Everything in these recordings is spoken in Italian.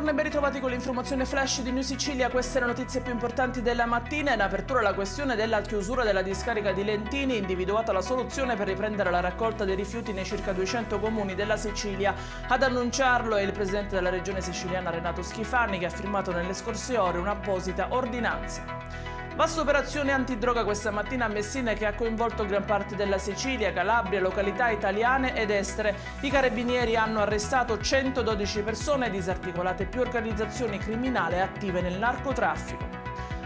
Buongiorno e ben ritrovati con l'informazione flash di New Sicilia. Queste le notizie più importanti della mattina. In apertura la questione della chiusura della discarica di Lentini, individuata la soluzione per riprendere la raccolta dei rifiuti nei circa 200 comuni della Sicilia. Ad annunciarlo è il presidente della regione siciliana Renato Schifani, che ha firmato nelle scorse ore un'apposita ordinanza. Vasta operazione antidroga questa mattina a Messina che ha coinvolto gran parte della Sicilia, Calabria, località italiane ed estere. I carabinieri hanno arrestato 112 persone disarticolate, più organizzazioni criminali attive nel narcotraffico.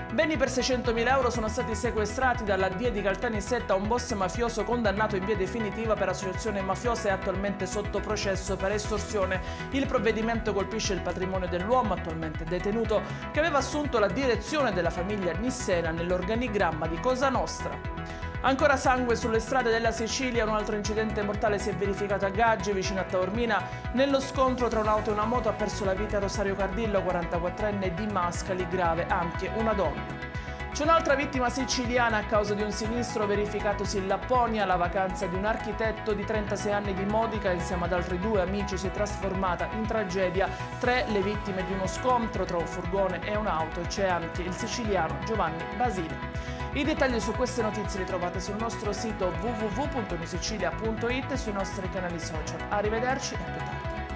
Beni per 600.000 euro sono stati sequestrati dalla DIE di Caltanissetta, un boss mafioso condannato in via definitiva per associazione mafiosa e attualmente sotto processo per estorsione. Il provvedimento colpisce il patrimonio dell'uomo, attualmente detenuto, che aveva assunto la direzione della famiglia Nissena nell'organigramma di Cosa Nostra. Ancora sangue sulle strade della Sicilia, un altro incidente mortale si è verificato a Gaggi, vicino a Taormina. Nello scontro tra un'auto e una moto ha perso la vita Rosario Cardillo, 44enne di Mascali, grave anche una donna. C'è un'altra vittima siciliana a causa di un sinistro verificatosi in Lapponia. La vacanza di un architetto di 36 anni di Modica insieme ad altri due amici si è trasformata in tragedia. 3 le vittime di uno scontro tra un furgone e un'auto, e c'è anche il siciliano Giovanni Basile. I dettagli su queste notizie li trovate sul nostro sito www.newsicilia.it e sui nostri canali social. Arrivederci e a più tardi.